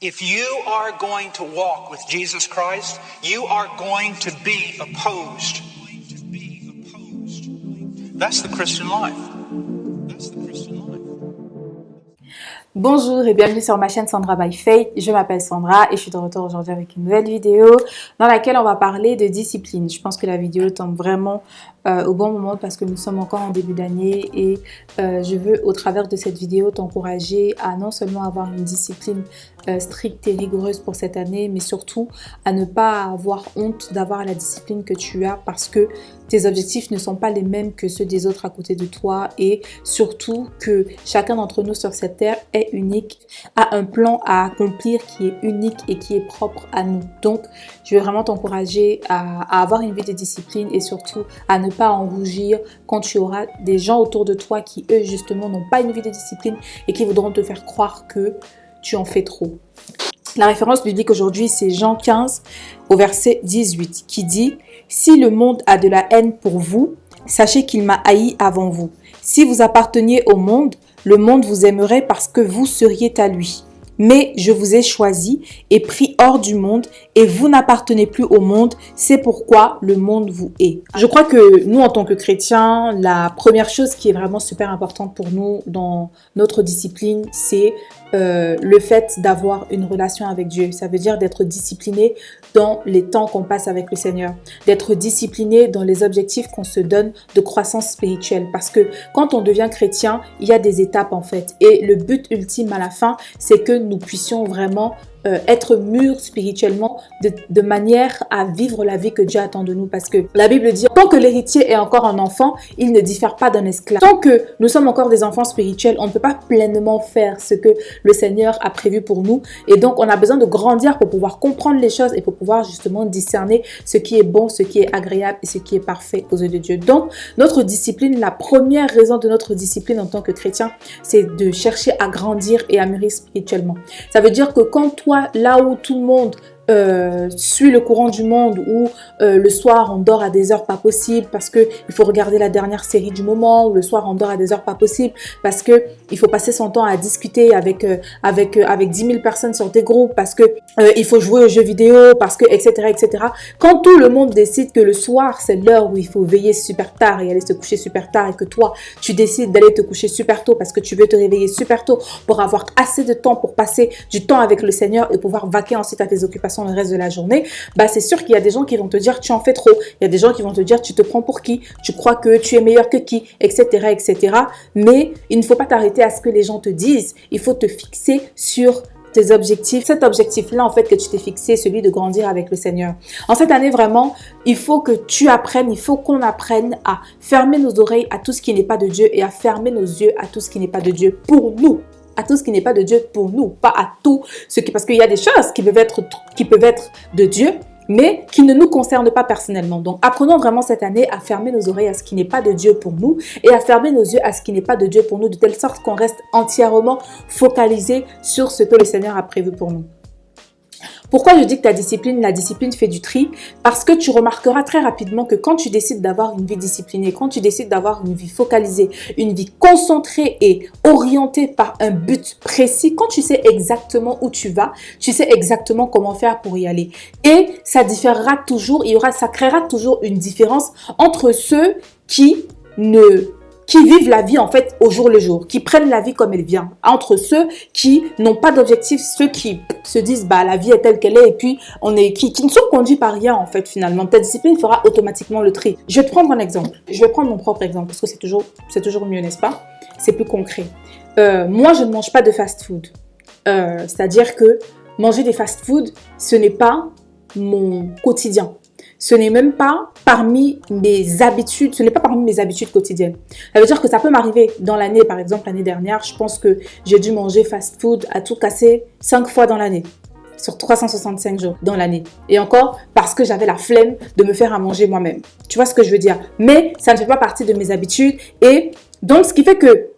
If you are going to walk with Jesus Christ, you are going to be opposed. That's the Christian life. Bonjour et bienvenue sur ma chaîne Sandra by Faith. Je m'appelle Sandra et je suis de retour aujourd'hui avec une nouvelle vidéo dans laquelle on va parler de discipline. Je pense que la vidéo tombe vraiment au bon moment parce que nous sommes encore en début d'année et je veux au travers de cette vidéo t'encourager à non seulement avoir une discipline stricte et rigoureuse pour cette année, mais surtout à ne pas avoir honte d'avoir la discipline que tu as parce que tes objectifs ne sont pas les mêmes que ceux des autres à côté de toi et surtout que chacun d'entre nous sur cette terre est unique, a un plan à accomplir qui est unique et qui est propre à nous. Donc, je veux vraiment t'encourager à avoir une vie de discipline et surtout à ne pas en rougir quand tu auras des gens autour de toi qui, eux, justement, n'ont pas une vie de discipline et qui voudront te faire croire que tu en fais trop. La référence biblique aujourd'hui, c'est Jean 15 au verset 18 qui dit « Si le monde a de la haine pour vous, sachez qu'il m'a haï avant vous. Si vous apparteniez au monde, le monde vous aimerait parce que vous seriez à lui. Mais je vous ai choisi et pris hors du monde et vous n'appartenez plus au monde, c'est pourquoi le monde vous hait. » Je crois que nous, en tant que chrétiens, la première chose qui est vraiment super importante pour nous dans notre discipline, c'est le fait d'avoir une relation avec Dieu. Ça veut dire d'être discipliné dans les temps qu'on passe avec le Seigneur, d'être discipliné dans les objectifs qu'on se donne de croissance spirituelle. Parce que quand on devient chrétien, il y a des étapes en fait. Et le but ultime à la fin, c'est que nous puissions vraiment être mûrs spirituellement de manière à vivre la vie que Dieu attend de nous. Parce que la Bible dit, tant que l'héritier est encore un enfant, il ne diffère pas d'un esclave. Tant que nous sommes encore des enfants spirituels, on ne peut pas pleinement faire ce que le Seigneur a prévu pour nous. Et donc, on a besoin de grandir pour pouvoir comprendre les choses et pour pouvoir justement discerner ce qui est bon, ce qui est agréable et ce qui est parfait aux yeux de Dieu. Donc, notre discipline, la première raison de notre discipline en tant que chrétien, c'est de chercher à grandir et à mûrir spirituellement. Ça veut dire que quand toi, là où tout le monde suit le courant du monde, où le soir on dort à des heures pas possibles parce que il faut regarder la dernière série du moment, ou le soir on dort à des heures pas possibles parce que il faut passer son temps à discuter avec 10 000 personnes sur des groupes, parce que il faut jouer aux jeux vidéo, parce que etc. Quand tout le monde décide que le soir c'est l'heure où il faut veiller super tard et aller se coucher super tard, et que toi tu décides d'aller te coucher super tôt parce que tu veux te réveiller super tôt pour avoir assez de temps pour passer du temps avec le Seigneur et pouvoir vaquer ensuite à tes occupations le reste de la journée, bah c'est sûr qu'il y a des gens qui vont te dire tu en fais trop, il y a des gens qui vont te dire tu te prends pour qui, tu crois que tu es meilleur que qui, etc. Mais il ne faut pas t'arrêter à ce que les gens te disent, il faut te fixer sur tes objectifs, cet objectif-là en fait que tu t'es fixé, celui de grandir avec le Seigneur. En cette année vraiment, il faut que tu apprennes, il faut qu'on apprenne à fermer nos oreilles à tout ce qui n'est pas de Dieu et à fermer nos yeux à tout ce qui n'est pas de Dieu pour nous. À tout ce qui n'est pas de Dieu pour nous, pas à tout ce qui... Parce qu'il y a des choses qui peuvent être de Dieu, mais qui ne nous concernent pas personnellement. Donc, apprenons vraiment cette année à fermer nos oreilles à ce qui n'est pas de Dieu pour nous et à fermer nos yeux à ce qui n'est pas de Dieu pour nous, de telle sorte qu'on reste entièrement focalisé sur ce que le Seigneur a prévu pour nous. Pourquoi je dis que la discipline fait du tri? Parce que tu remarqueras très rapidement que quand tu décides d'avoir une vie disciplinée, quand tu décides d'avoir une vie focalisée, une vie concentrée et orientée par un but précis, quand tu sais exactement où tu vas, tu sais exactement comment faire pour y aller. Et ça différera toujours, ça créera toujours une différence entre ceux qui vivent la vie en fait au jour le jour, qui prennent la vie comme elle vient, entre ceux qui n'ont pas d'objectif, ceux qui se disent bah la vie est telle qu'elle est et puis qui ne sont conduits par rien en fait finalement. Ta discipline fera automatiquement le tri. Je vais te prendre un exemple, je vais prendre mon propre exemple parce que c'est toujours mieux, n'est-ce pas? C'est plus concret. Moi je ne mange pas de fast-food, c'est-à-dire que manger des fast-food ce n'est pas mon quotidien. Ce n'est même pas parmi mes habitudes, quotidiennes. Ça veut dire que ça peut m'arriver dans l'année, par exemple l'année dernière, je pense que j'ai dû manger fast-food à tout casser 5 fois dans l'année, sur 365 jours dans l'année. Et encore parce que j'avais la flemme de me faire à manger moi-même. Tu vois ce que je veux dire? Mais ça ne fait pas partie de mes habitudes. Et donc, ce qui fait que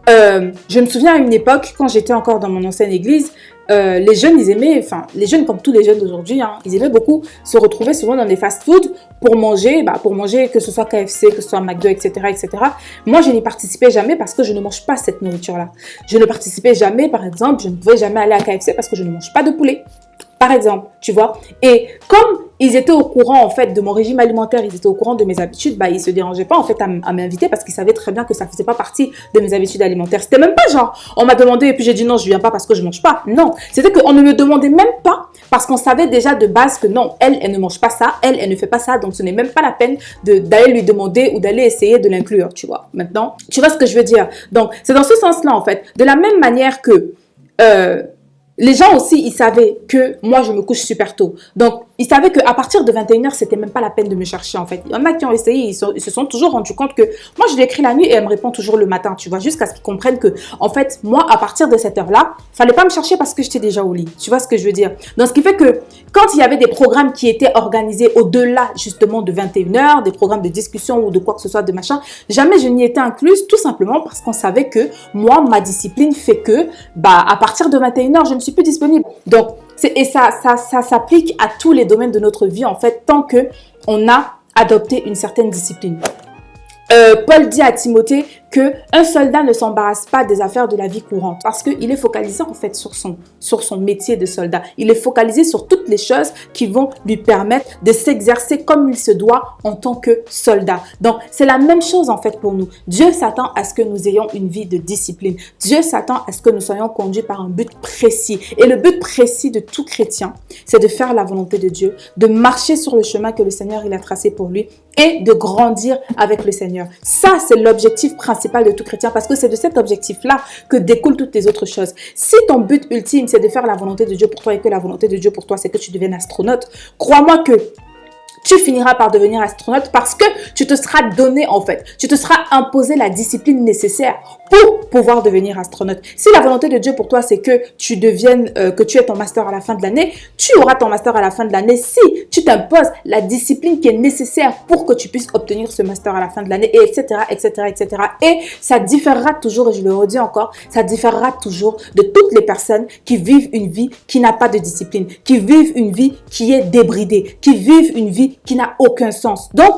je me souviens à une époque, quand j'étais encore dans mon ancienne église, les jeunes, ils aimaient, enfin, les jeunes comme tous les jeunes d'aujourd'hui, hein, ils aimaient beaucoup se retrouver souvent dans des fast-foods pour manger, que ce soit KFC, que ce soit McDo, etc., etc. Moi, je n'y participais jamais parce que je ne mange pas cette nourriture-là. Je ne participais jamais, par exemple, je ne pouvais jamais aller à KFC parce que je ne mange pas de poulet. Par exemple, tu vois. Et comme ils étaient au courant, en fait, de mon régime alimentaire, ils étaient au courant de mes habitudes, ils se dérangeaient pas, en fait, à m'inviter parce qu'ils savaient très bien que ça faisait pas partie de mes habitudes alimentaires. C'était même pas genre, on m'a demandé et puis j'ai dit non, je viens pas parce que je mange pas. Non. C'était qu'on ne me demandait même pas parce qu'on savait déjà de base que non, elle ne mange pas ça, elle ne fait pas ça, donc ce n'est même pas la peine d'aller lui demander ou d'aller essayer de l'inclure, tu vois. Maintenant, tu vois ce que je veux dire. Donc, c'est dans ce sens-là, en fait. De la même manière que, les gens aussi, ils savaient que moi, je me couche super tôt. Donc, ils savaient qu'à partir de 21h, c'était même pas la peine de me chercher, en fait. Il y en a qui ont essayé, ils se sont toujours rendus compte que moi, je lui écris la nuit et elle me répond toujours le matin, tu vois, jusqu'à ce qu'ils comprennent que, en fait, moi, à partir de cette heure-là, fallait pas me chercher parce que j'étais déjà au lit. Tu vois ce que je veux dire? Donc, ce qui fait que quand il y avait des programmes qui étaient organisés au-delà, justement, de 21h, des programmes de discussion ou de quoi que ce soit, de machin, jamais je n'y étais incluse, tout simplement parce qu'on savait que moi, ma discipline fait que, à partir de 21h, je ne suis plus disponible. Donc, ça s'applique à tous les domaines de notre vie, en fait, tant que on a adopté une certaine discipline. Paul dit à Timothée qu'un soldat ne s'embarrasse pas des affaires de la vie courante parce qu'il est focalisé en fait sur son métier de soldat. Il est focalisé sur toutes les choses qui vont lui permettre de s'exercer comme il se doit en tant que soldat. Donc, c'est la même chose en fait pour nous. Dieu s'attend à ce que nous ayons une vie de discipline. Dieu s'attend à ce que nous soyons conduits par un but précis. Et le but précis de tout chrétien, c'est de faire la volonté de Dieu, de marcher sur le chemin que le Seigneur il a tracé pour lui et de grandir avec le Seigneur. Ça, c'est l'objectif principal de tout chrétien parce que c'est de cet objectif-là que découlent toutes les autres choses. Si ton but ultime, c'est de faire la volonté de Dieu pour toi et que la volonté de Dieu pour toi, c'est que tu deviennes astronaute, crois-moi que tu finiras par devenir astronaute parce que tu te seras donné en fait, tu te seras imposé la discipline nécessaire pour pouvoir devenir astronaute. Si la volonté de Dieu pour toi c'est que tu deviennes, que tu aies ton master à la fin de l'année, tu auras ton master à la fin de l'année si tu t'imposes la discipline qui est nécessaire pour que tu puisses obtenir ce master à la fin de l'année, et etc., etc., etc. Et ça différera toujours, et je le redis encore, ça différera toujours de toutes les personnes qui vivent une vie qui n'a pas de discipline, qui vivent une vie qui est débridée, qui vivent une vie qui n'a aucun sens. Donc,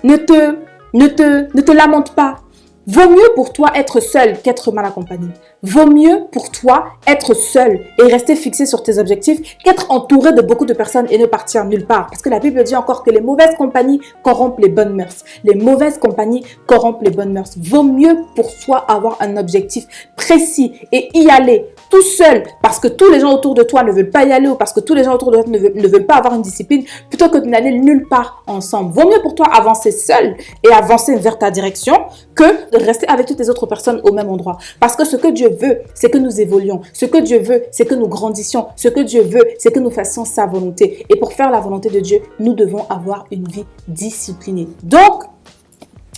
ne te lamente pas. Vaut mieux pour toi être seul qu'être mal accompagné. Vaut mieux pour toi être seul et rester fixé sur tes objectifs qu'être entouré de beaucoup de personnes et ne partir nulle part. Parce que la Bible dit encore que les mauvaises compagnies corrompent les bonnes mœurs. Les mauvaises compagnies corrompent les bonnes mœurs. Vaut mieux pour toi avoir un objectif précis et y aller tout seul parce que tous les gens autour de toi ne veulent pas y aller ou parce que tous les gens autour de toi ne veulent pas avoir une discipline plutôt que de n'aller nulle part ensemble. Vaut mieux pour toi avancer seul et avancer vers ta direction que de rester avec toutes les autres personnes au même endroit. Parce que ce que Dieu veut, c'est que nous évoluions. Ce que Dieu veut, c'est que nous grandissions. Ce que Dieu veut, c'est que nous fassions sa volonté. Et pour faire la volonté de Dieu, nous devons avoir une vie disciplinée. Donc,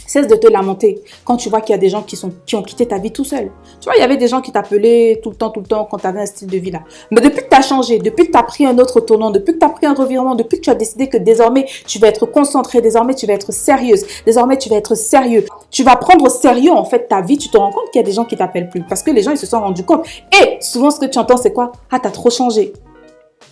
cesse de te lamenter quand tu vois qu'il y a des gens qui ont quitté ta vie tout seul. Tu vois, il y avait des gens qui t'appelaient tout le temps quand tu avais un style de vie là. Mais depuis que tu as changé, depuis que tu as pris un autre tournant, depuis que tu as pris un revirement, depuis que tu as décidé que désormais tu vas être concentré, désormais tu vas être sérieuse, désormais tu vas être sérieux, tu vas prendre au sérieux en fait ta vie, tu te rends compte qu'il y a des gens qui t'appellent plus parce que les gens ils se sont rendus compte. Et souvent ce que tu entends c'est quoi? Ah, t'as trop changé.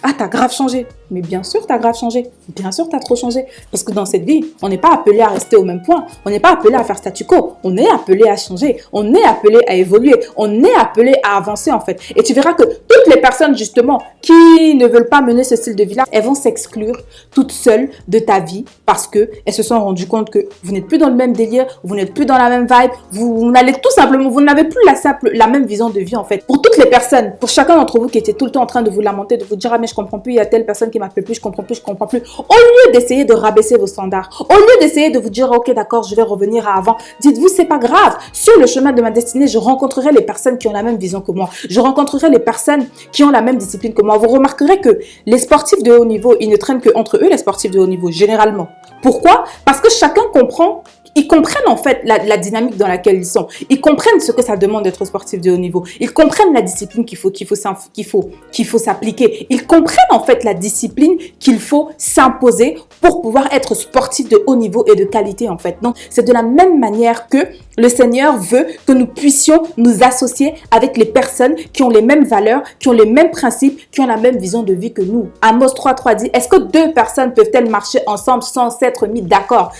Ah, t'as grave changé. Mais bien sûr, t'as grave changé. Bien sûr, t'as trop changé. Parce que dans cette vie, on n'est pas appelé à rester au même point. On n'est pas appelé à faire statu quo. On est appelé à changer. On est appelé à évoluer. On est appelé à avancer, en fait. Et tu verras que toutes les personnes, justement, qui ne veulent pas mener ce style de vie-là, elles vont s'exclure toutes seules de ta vie parce que elles se sont rendues compte que vous n'êtes plus dans le même délire, vous n'êtes plus dans la même vibe, vous n'allez tout simplement, vous n'avez plus la même vision de vie, en fait. Pour toutes les personnes, pour chacun d'entre vous qui était tout le temps en train de vous lamenter, de vous dire, ah, mais je comprends plus, il y a telle personne qui m'appelle plus, je comprends plus, je comprends plus. Au lieu d'essayer de rabaisser vos standards, au lieu d'essayer de vous dire, ok, d'accord, je vais revenir à avant, dites-vous, c'est pas grave. Sur le chemin de ma destinée, je rencontrerai les personnes qui ont la même vision que moi. Je rencontrerai les personnes qui ont la même discipline que moi. Vous remarquerez que les sportifs de haut niveau, ils ne traînent que entre eux, les sportifs de haut niveau, généralement. Pourquoi? Parce que chacun comprend. Ils comprennent en fait la dynamique dans laquelle ils sont. Ils comprennent ce que ça demande d'être sportif de haut niveau. Ils comprennent la discipline qu'il faut s'appliquer. Ils comprennent en fait la discipline qu'il faut s'imposer pour pouvoir être sportif de haut niveau et de qualité en fait. Donc c'est de la même manière que Le Seigneur veut que nous puissions nous associer avec les personnes qui ont les mêmes valeurs, qui ont les mêmes principes, qui ont la même vision de vie que nous. Amos 3.3 dit, est-ce que deux personnes peuvent-elles marcher ensemble sans s'être mises d'accord?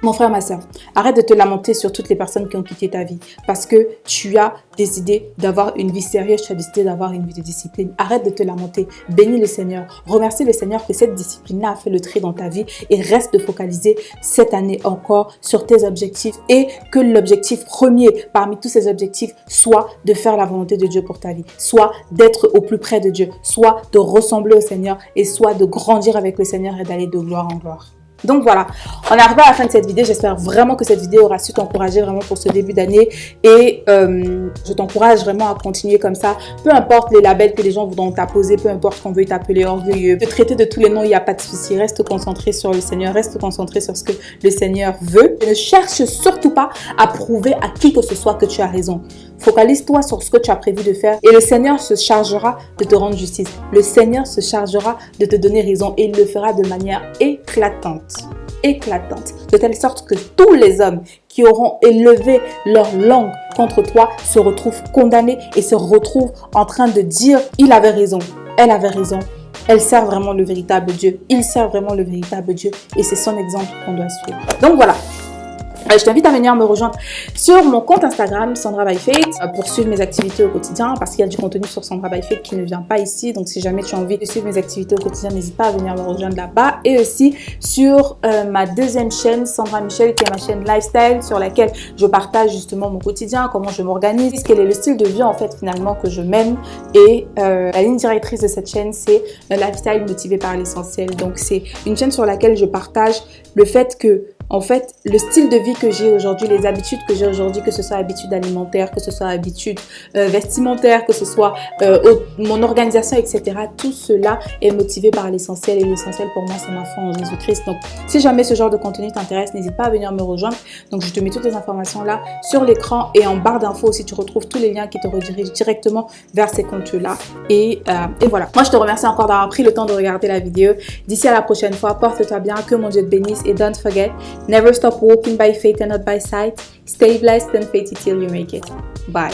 Mon frère, ma soeur, arrête de te lamenter sur toutes les personnes qui ont quitté ta vie parce que tu as décidé d'avoir une vie sérieuse, tu as décidé d'avoir une vie de discipline. Arrête de te lamenter, bénis le Seigneur, remercie le Seigneur que cette discipline-là a fait le trait dans ta vie et reste focalisé cette année encore sur tes objectifs et que l'objectif premier parmi tous ces objectifs soit de faire la volonté de Dieu pour ta vie, soit d'être au plus près de Dieu, soit de ressembler au Seigneur et soit de grandir avec le Seigneur et d'aller de gloire en gloire. Donc voilà, on est arrivé à la fin de cette vidéo. J'espère vraiment que cette vidéo aura su t'encourager vraiment pour ce début d'année. Et je t'encourage vraiment à continuer comme ça. Peu importe les labels que les gens voudront t'apposer, peu importe qu'on veuille t'appeler orgueilleux, te traiter de tous les noms, il n'y a pas de souci. Reste concentré sur le Seigneur, reste concentré sur ce que le Seigneur veut. Et ne cherche surtout pas à prouver à qui que ce soit que tu as raison. Focalise-toi sur ce que tu as prévu de faire et le Seigneur se chargera de te rendre justice. Le Seigneur se chargera de te donner raison et il le fera de manière éclatante, de telle sorte que tous les hommes qui auront élevé leur langue contre toi se retrouvent condamnés et se retrouvent en train de dire « il avait raison, elle avait raison ». Elle sert vraiment le véritable Dieu. Il sert vraiment le véritable Dieu et c'est son exemple qu'on doit suivre. Donc voilà. Je t'invite à venir me rejoindre sur mon compte Instagram Sandra by Faith pour suivre mes activités au quotidien parce qu'il y a du contenu sur Sandra by Faith qui ne vient pas ici. Donc si jamais tu as envie de suivre mes activités au quotidien, n'hésite pas à venir me rejoindre là-bas. Et aussi sur ma deuxième chaîne Sandra Michel qui est ma chaîne Lifestyle sur laquelle je partage justement mon quotidien, comment je m'organise, quel est le style de vie en fait finalement que je mène. Et la ligne directrice de cette chaîne c'est un lifestyle motivé par l'essentiel. Donc c'est une chaîne sur laquelle je partage le fait que en fait, le style de vie que j'ai aujourd'hui, les habitudes que j'ai aujourd'hui, que ce soit habitudes alimentaires, que ce soit habitudes vestimentaires, que ce soit mon organisation, etc. Tout cela est motivé par l'essentiel et l'essentiel pour moi, c'est ma foi en Jésus-Christ. Donc, si jamais ce genre de contenu t'intéresse, n'hésite pas à venir me rejoindre. Donc, je te mets toutes les informations là sur l'écran et en barre d'infos aussi, tu retrouves tous les liens qui te redirigent directement vers ces comptes-là. Et voilà. Moi, je te remercie encore d'avoir pris le temps de regarder la vidéo. D'ici à la prochaine fois, porte-toi bien, que mon Dieu te bénisse et don't forget, never stop walking by faith and not by sight. Stay blessed and faith till you make it. Bye.